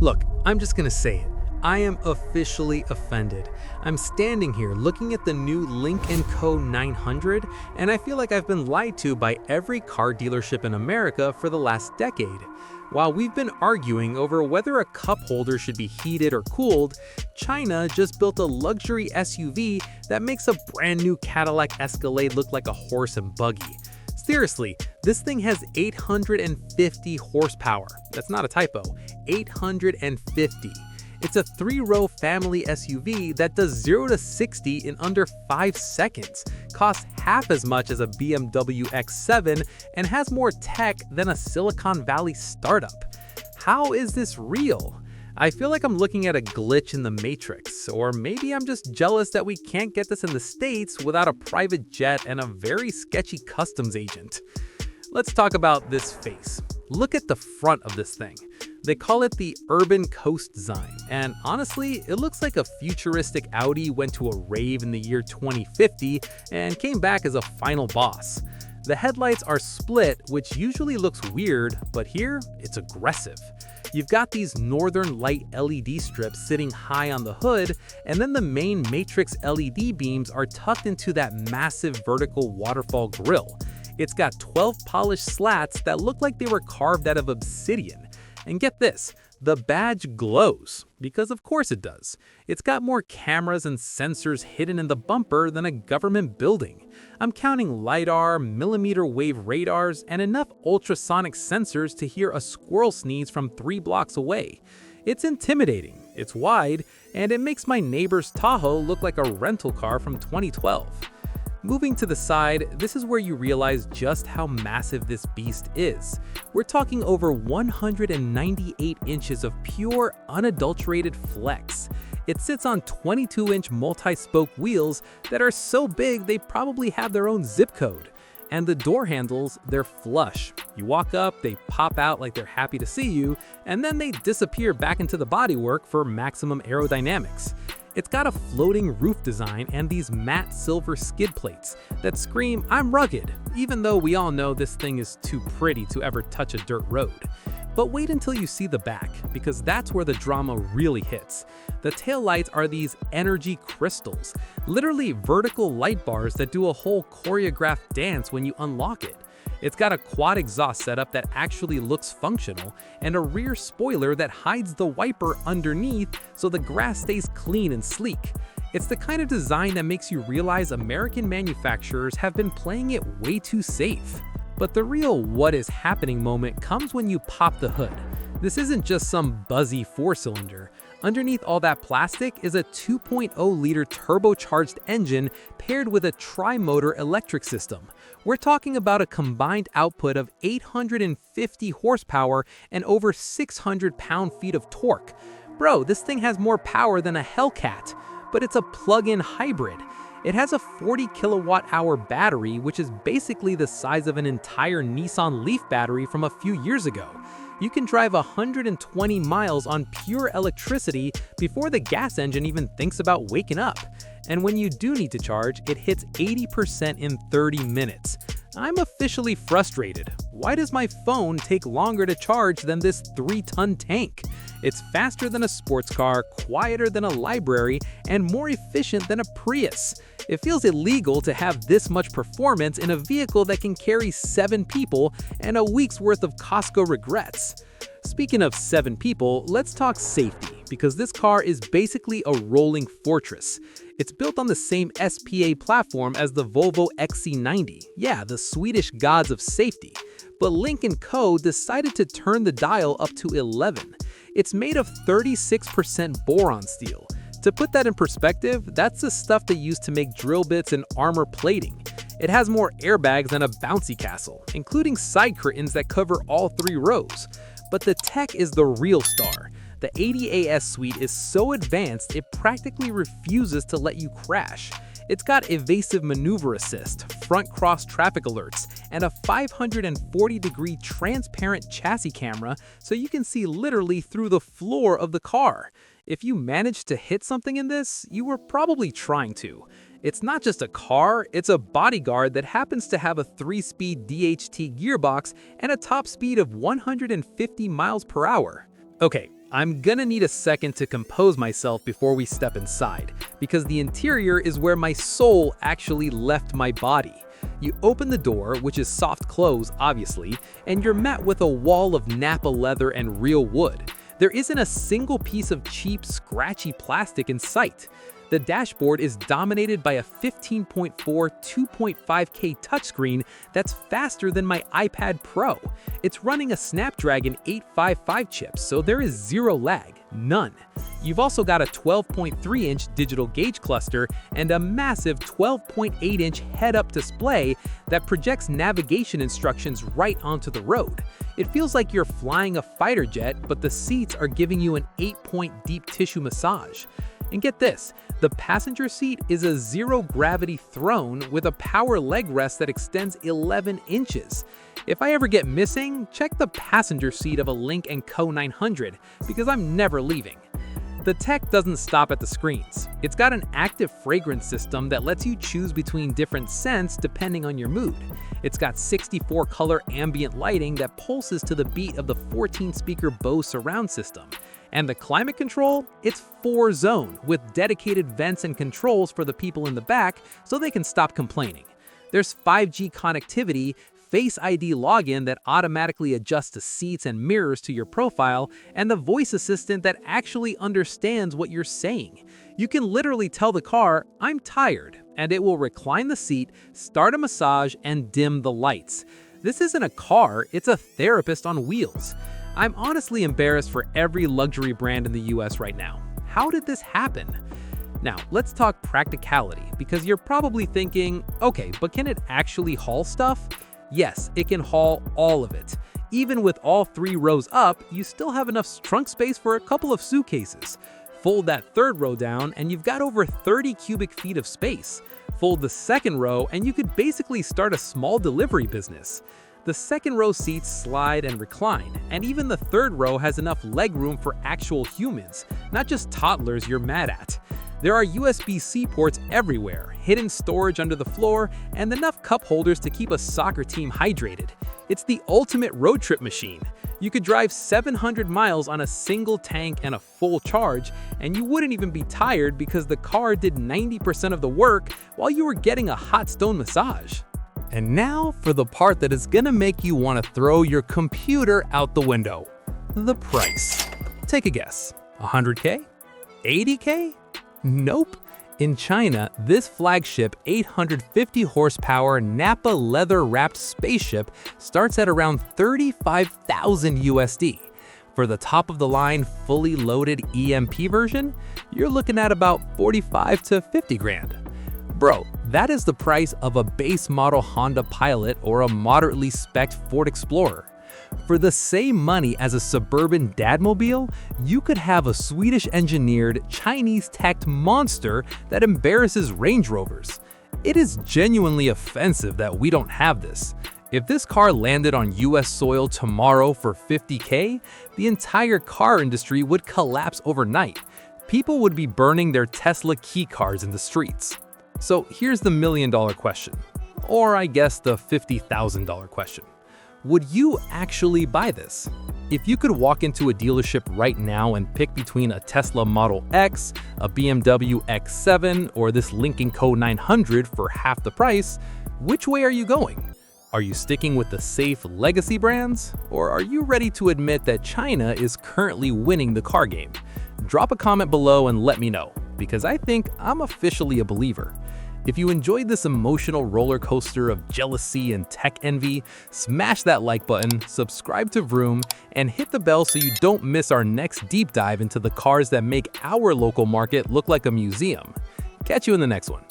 Look, I'm just gonna say it. I am officially offended. I'm standing here looking at the new Lynk Co 900, and I feel like I've been lied to by every car dealership in America for the last decade. While we've been arguing over whether a cup holder should be heated or cooled, China just built a luxury SUV that makes a brand new Cadillac Escalade look like a horse and buggy. Seriously, this thing has 850 horsepower. That's not a typo, 850. It's a 3-row family SUV that does 0 to 60 in under 5 seconds, costs half as much as a BMW X7, and has more tech than a Silicon Valley startup. How is this real? I feel like I'm looking at a glitch in the Matrix, or maybe I'm just jealous that we can't get this in the States without a private jet and a very sketchy customs agent. Let's talk about this face. Look at the front of this thing. They call it the Urban Coast Design, and honestly, it looks like a futuristic Audi went to a rave in the year 2050 and came back as a final boss. The headlights are split, which usually looks weird, but here, it's aggressive. You've got these northern light LED strips sitting high on the hood, and then the main matrix LED beams are tucked into that massive vertical waterfall grille. It's got 12 polished slats that look like they were carved out of obsidian. And get this, the badge glows, because of course it does. It's got more cameras and sensors hidden in the bumper than a government building. I'm counting LiDAR, millimeter wave radars, and enough ultrasonic sensors to hear a squirrel sneeze from 3 blocks away. It's intimidating, it's wide, and it makes my neighbor's Tahoe look like a rental car from 2012. Moving to the side, this is where you realize just how massive this beast is. We're talking over 198 inches of pure, unadulterated flex. It sits on 22-inch multi-spoke wheels that are so big they probably have their own zip code. And the door handles, they're flush. You walk up, they pop out like they're happy to see you, and then they disappear back into the bodywork for maximum aerodynamics. It's got a floating roof design and these matte silver skid plates that scream, "I'm rugged," even though we all know this thing is too pretty to ever touch a dirt road. But wait until you see the back, because that's where the drama really hits. The taillights are these energy crystals, literally vertical light bars that do a whole choreographed dance when you unlock it. It's got a quad exhaust setup that actually looks functional, and a rear spoiler that hides the wiper underneath so the grass stays clean and sleek. It's the kind of design that makes you realize American manufacturers have been playing it way too safe. But the real what is happening moment comes when you pop the hood. This isn't just some buzzy 4-cylinder. Underneath all that plastic is a 2.0-liter turbocharged engine paired with a tri-motor electric system. We're talking about a combined output of 850 horsepower and over 600 pound-feet of torque. Bro, this thing has more power than a Hellcat, but it's a plug-in hybrid. It has a 40 kilowatt-hour battery, which is basically the size of an entire Nissan Leaf battery from a few years ago. You can drive 120 miles on pure electricity before the gas engine even thinks about waking up. And when you do need to charge, it hits 80% in 30 minutes. I'm officially frustrated. Why does my phone take longer to charge than this 3-ton tank? It's faster than a sports car, quieter than a library, and more efficient than a Prius. It feels illegal to have this much performance in a vehicle that can carry 7 people and a week's worth of Costco regrets. Speaking of 7 people, let's talk safety, because this car is basically a rolling fortress. It's built on the same SPA platform as the Volvo XC90. Yeah, the Swedish gods of safety. But Lynk Co decided to turn the dial up to 11. It's made of 36% boron steel. To put that in perspective, that's the stuff they use to make drill bits and armor plating. It has more airbags than a bouncy castle, including side curtains that cover all 3 rows. But the tech is the real star. The ADAS suite is so advanced it practically refuses to let you crash. It's got evasive maneuver assist, front cross traffic alerts, and a 540-degree transparent chassis camera so you can see literally through the floor of the car. If you managed to hit something in this, you were probably trying to. It's not just a car, it's a bodyguard that happens to have a 3-speed DHT gearbox and a top speed of 150 miles per hour. Okay, I'm gonna need a second to compose myself before we step inside, because the interior is where my soul actually left my body. You open the door, which is soft close, obviously, and you're met with a wall of Napa leather and real wood. There isn't a single piece of cheap, scratchy plastic in sight. The dashboard is dominated by a 15.4 2.5K touchscreen that's faster than my iPad Pro. It's running a Snapdragon 855 chip, so there is zero lag, none. You've also got a 12.3-inch digital gauge cluster and a massive 12.8-inch head-up display that projects navigation instructions right onto the road. It feels like you're flying a fighter jet, but the seats are giving you an 8-point deep tissue massage. And get this, the passenger seat is a zero-gravity throne with a power leg rest that extends 11 inches. If I ever get missing, check the passenger seat of a Lynk Co 900, because I'm never leaving. The tech doesn't stop at the screens. It's got an active fragrance system that lets you choose between different scents depending on your mood. It's got 64-color ambient lighting that pulses to the beat of the 14-speaker Bose surround system. And the climate control? It's 4-zone, with dedicated vents and controls for the people in the back so they can stop complaining. There's 5G connectivity, Face ID login that automatically adjusts the seats and mirrors to your profile, and the voice assistant that actually understands what you're saying. You can literally tell the car, "I'm tired," and it will recline the seat, start a massage, and dim the lights. This isn't a car, it's a therapist on wheels. I'm honestly embarrassed for every luxury brand in the US right now. How did this happen? Now, let's talk practicality, because you're probably thinking, okay, but can it actually haul stuff? Yes, it can haul all of it. Even with all 3 rows up, you still have enough trunk space for a couple of suitcases. Fold that 3rd row down and you've got over 30 cubic feet of space. Fold the 2nd row and you could basically start a small delivery business. The 2nd row seats slide and recline, and even the 3rd row has enough legroom for actual humans, not just toddlers you're mad at. There are USB-C ports everywhere, hidden storage under the floor, and enough cup holders to keep a soccer team hydrated. It's the ultimate road trip machine. You could drive 700 miles on a single tank and a full charge, and you wouldn't even be tired because the car did 90% of the work while you were getting a hot stone massage. And now for the part that is gonna make you want to throw your computer out the window. The price. Take a guess. 100K? 80K? Nope. In China, this flagship 850 horsepower Napa leather-wrapped spaceship starts at around 35,000 USD. For the top-of-the-line, fully loaded EMP version, you're looking at about 45 to 50 grand. Bro, that is the price of a base model Honda Pilot or a moderately spec'd Ford Explorer. For the same money as a suburban dadmobile, you could have a Swedish-engineered, Chinese-teched monster that embarrasses Range Rovers. It is genuinely offensive that we don't have this. If this car landed on US soil tomorrow for 50K, the entire car industry would collapse overnight. People would be burning their Tesla key cards in the streets. So here's the million-dollar question, or I guess the $50,000 question. Would you actually buy this? If you could walk into a dealership right now and pick between a Tesla Model X, a BMW X7, or this Lynk Co 900 for half the price, which way are you going? Are you sticking with the safe legacy brands? Or are you ready to admit that China is currently winning the car game? Drop a comment below and let me know, because I think I'm officially a believer. If you enjoyed this emotional roller coaster of jealousy and tech envy, smash that like button, subscribe to Vroom, and hit the bell so you don't miss our next deep dive into the cars that make our local market look like a museum. Catch you in the next one.